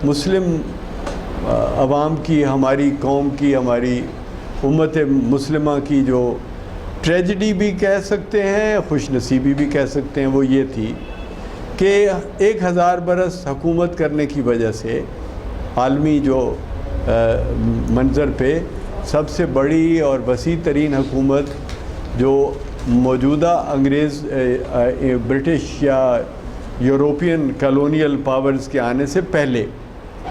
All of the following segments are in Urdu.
مسلم عوام کی، ہماری قوم کی، ہماری امت مسلمہ کی جو ٹریجڈی بھی کہہ سکتے ہیں، خوش نصیبی بھی کہہ سکتے ہیں، وہ یہ تھی کہ 1000 برس حکومت کرنے کی وجہ سے عالمی جو منظر پہ سب سے بڑی اور وسیع ترین حکومت جو موجودہ انگریز برٹش یا یوروپین کالونیل پاورز کے آنے سے پہلے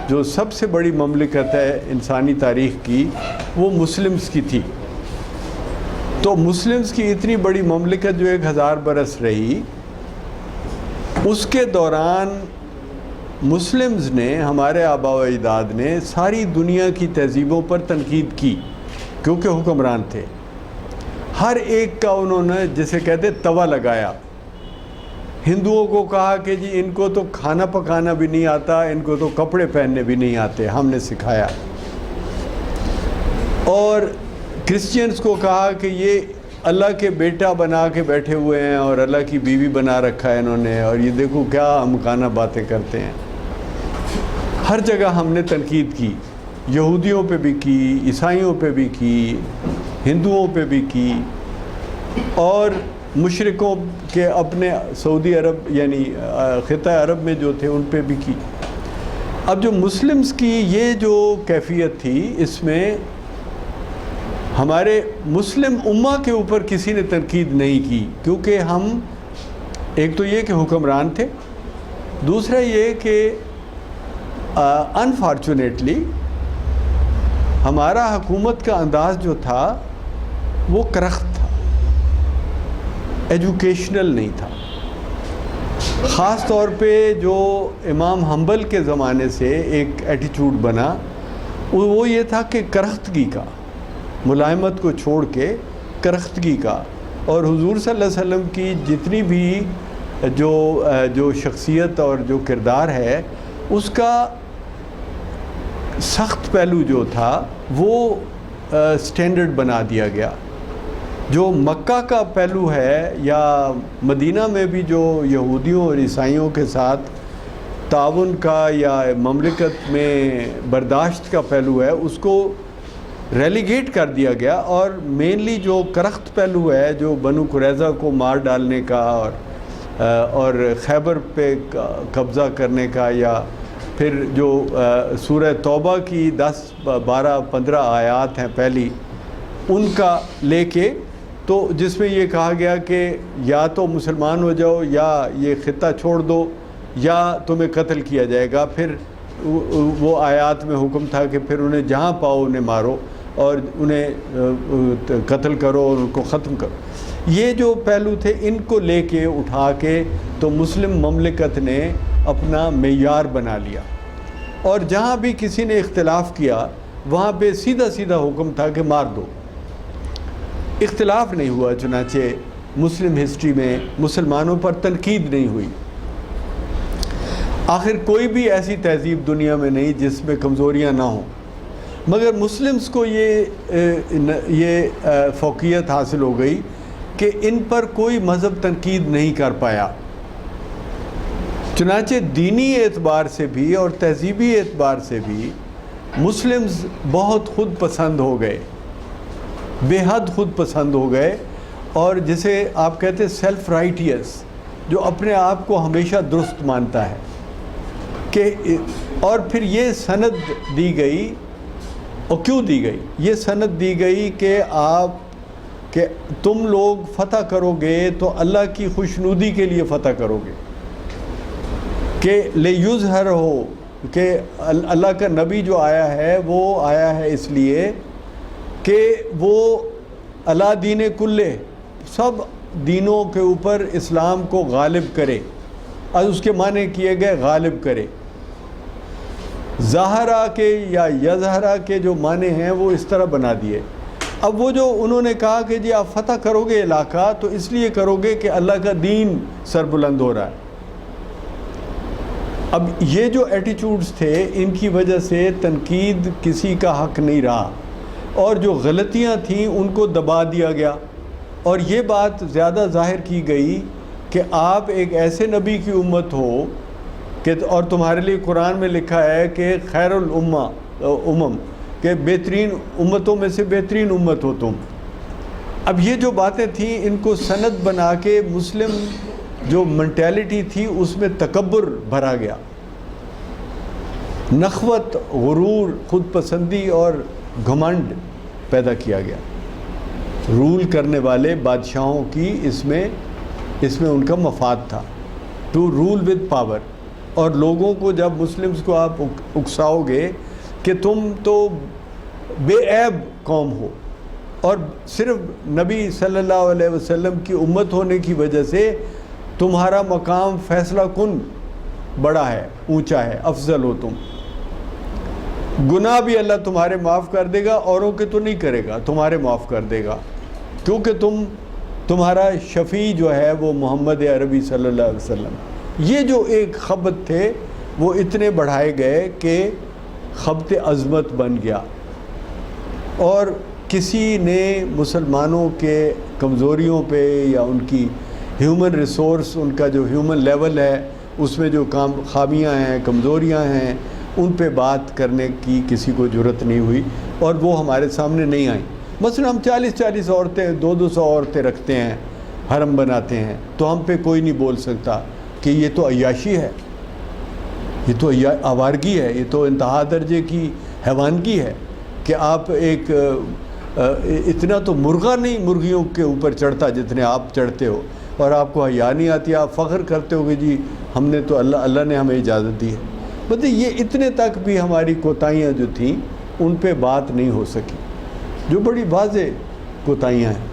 جو سب سے بڑی مملکت ہے انسانی تاریخ کی، وہ مسلمز کی تھی۔ تو مسلمز کی اتنی بڑی مملکت جو 1000 برس رہی، اس کے دوران مسلمز نے، ہمارے آباء و اجداد نے ساری دنیا کی تہذیبوں پر تنقید کی، کیونکہ حکمران تھے۔ ہر ایک کا انہوں نے جسے کہتے توا لگایا۔ ہندوؤں کو کہا کہ جی ان کو تو کھانا پکانا بھی نہیں آتا، ان کو تو کپڑے پہننے بھی نہیں آتے، ہم نے سکھایا۔ اور کرسچنز کو کہا کہ یہ اللہ کے بیٹا بنا کے بیٹھے ہوئے ہیں اور اللہ کی بیوی بنا رکھا ہے انہوں نے، اور یہ دیکھو کیا امکانہ باتیں کرتے ہیں۔ ہر جگہ ہم نے تنقید کی، یہودیوں پہ بھی کی، عیسائیوں پہ بھی کی، ہندوؤں پہ بھی کی، اور مشرکوں کے اپنے سعودی عرب یعنی خطہ عرب میں جو تھے ان پہ بھی کی۔ اب جو مسلمز کی یہ جو کیفیت تھی، اس میں ہمارے مسلم امہ کے اوپر کسی نے تنقید نہیں کی، کیونکہ ہم ایک تو یہ کہ حکمران تھے، دوسرا یہ کہ انفارچونیٹلی ہمارا حکومت کا انداز جو تھا وہ کرخت تھا، ایجوکیشنل نہیں تھا۔ خاص طور پہ جو امام حنبل کے زمانے سے ایک ایٹیچوڈ بنا، وہ یہ تھا کہ کرختگی کا، ملائمت کو چھوڑ کے کرختگی کا، اور حضور صلی اللہ علیہ وسلم کی جتنی بھی جو شخصیت اور جو کردار ہے، اس کا سخت پہلو جو تھا وہ سٹینڈرڈ بنا دیا گیا۔ جو مکہ کا پہلو ہے یا مدینہ میں بھی جو یہودیوں اور عیسائیوں کے ساتھ تعاون کا یا مملکت میں برداشت کا پہلو ہے، اس کو ریلیگیٹ کر دیا گیا، اور مینلی جو کرخت پہلو ہے جو بنو قریظہ کو مار ڈالنے کا اور خیبر پہ قبضہ کرنے کا، یا پھر جو سورہ توبہ کی 10 12 15 آیات ہیں پہلی، ان کا لے کے، تو جس میں یہ کہا گیا کہ یا تو مسلمان ہو جاؤ یا یہ خطہ چھوڑ دو یا تمہیں قتل کیا جائے گا۔ پھر وہ آیات میں حکم تھا کہ پھر انہیں جہاں پاؤ انہیں مارو اور انہیں قتل کرو اور ان کو ختم کرو۔ یہ جو پہلو تھے، ان کو لے کے اٹھا کے تو مسلم مملکت نے اپنا معیار بنا لیا، اور جہاں بھی کسی نے اختلاف کیا وہاں پہ سیدھا سیدھا حکم تھا کہ مار دو۔ اختلاف نہیں ہوا، چنانچہ مسلم ہسٹری میں مسلمانوں پر تنقید نہیں ہوئی۔ آخر کوئی بھی ایسی تہذیب دنیا میں نہیں جس میں کمزوریاں نہ ہوں، مگر مسلمز کو یہ فوقیت حاصل ہو گئی کہ ان پر کوئی مذہب تنقید نہیں کر پایا۔ چنانچہ دینی اعتبار سے بھی اور تہذیبی اعتبار سے بھی مسلمز بہت خود پسند ہو گئے، بے حد خود پسند ہو گئے، اور جسے آپ کہتے ہیں سیلف رائٹیس، جو اپنے آپ کو ہمیشہ درست مانتا ہے کہ، اور پھر یہ سند دی گئی، اور کیوں دی گئی؟ یہ سند دی گئی کہ تم لوگ فتح کرو گے تو اللہ کی خوشنودی کے لیے فتح کرو گے، کہ لیظہر ہو، کہ اللہ کا نبی جو آیا ہے وہ آیا ہے اس لیے کہ وہ اللہ دین کلے، سب دینوں کے اوپر اسلام کو غالب کرے، اور اس کے معنی کیے گئے غالب کرے۔ ظاہرہ کے یا یظہرہ کے جو معنی ہیں وہ اس طرح بنا دیے۔ اب وہ جو انہوں نے کہا کہ جی آپ فتح کرو گے علاقہ تو اس لیے کرو گے کہ اللہ کا دین سربلند ہو رہا ہے۔ اب یہ جو ایٹیچوڈز تھے، ان کی وجہ سے تنقید کسی کا حق نہیں رہا، اور جو غلطیاں تھیں ان کو دبا دیا گیا، اور یہ بات زیادہ ظاہر کی گئی کہ آپ ایک ایسے نبی کی امت ہو کہ اور تمہارے لیے قرآن میں لکھا ہے کہ خیر الامم کہ بہترین امتوں میں سے بہترین امت ہو تم. اب یہ جو باتیں تھیں ان کو سند بنا کے مسلم جو منٹیلٹی تھی اس میں تکبر بھرا گیا، نخوت، غرور، خود پسندی اور گھمنڈ پیدا کیا گیا. رول کرنے والے بادشاہوں کی اس میں ان کا مفاد تھا، ٹو رول ود پاور. اور لوگوں کو جب مسلمز کو آپ اکساؤ گے کہ تم تو بے عیب قوم ہو اور صرف نبی صلی اللہ علیہ وسلم کی امت ہونے کی وجہ سے تمہارا مقام فیصلہ کن بڑا ہے، اونچا ہے، افضل ہو تم، گناہ بھی اللہ تمہارے معاف کر دے گا، اوروں کے تو نہیں کرے گا، تمہارے معاف کر دے گا، کیونکہ تمہارا شفیع جو ہے وہ محمد عربی صلی اللہ علیہ وسلم. یہ جو ایک خبت تھے وہ اتنے بڑھائے گئے کہ خبت عظمت بن گیا، اور کسی نے مسلمانوں کے کمزوریوں پہ یا ان کی ہیومن ریسورس، ان کا جو ہیومن لیول ہے اس میں جو خامیاں ہیں، کمزوریاں ہیں، ان پہ بات کرنے کی کسی کو جرت نہیں ہوئی اور وہ ہمارے سامنے نہیں آئیں. مثلا ہم 40 عورتیں، 200 عورتیں رکھتے ہیں، حرم بناتے ہیں، تو ہم پہ کوئی نہیں بول سکتا کہ یہ تو عیاشی ہے، یہ تو آوارگی ہے، یہ تو انتہا درجے کی حیوانگی ہے کہ آپ ایک اتنا تو مرغہ نہیں مرغیوں کے اوپر چڑھتا جتنے آپ چڑھتے ہو، اور آپ کو حیا نہیں آتی، آپ فخر کرتے ہو کہ جی ہم نے تو اللہ نے ہمیں اجازت دی ہے. مطلب یہ اتنے تک بھی ہماری کوتاہیاں جو تھیں ان پہ بات نہیں ہو سکی، جو بڑی واضح کوتاہیاں ہیں.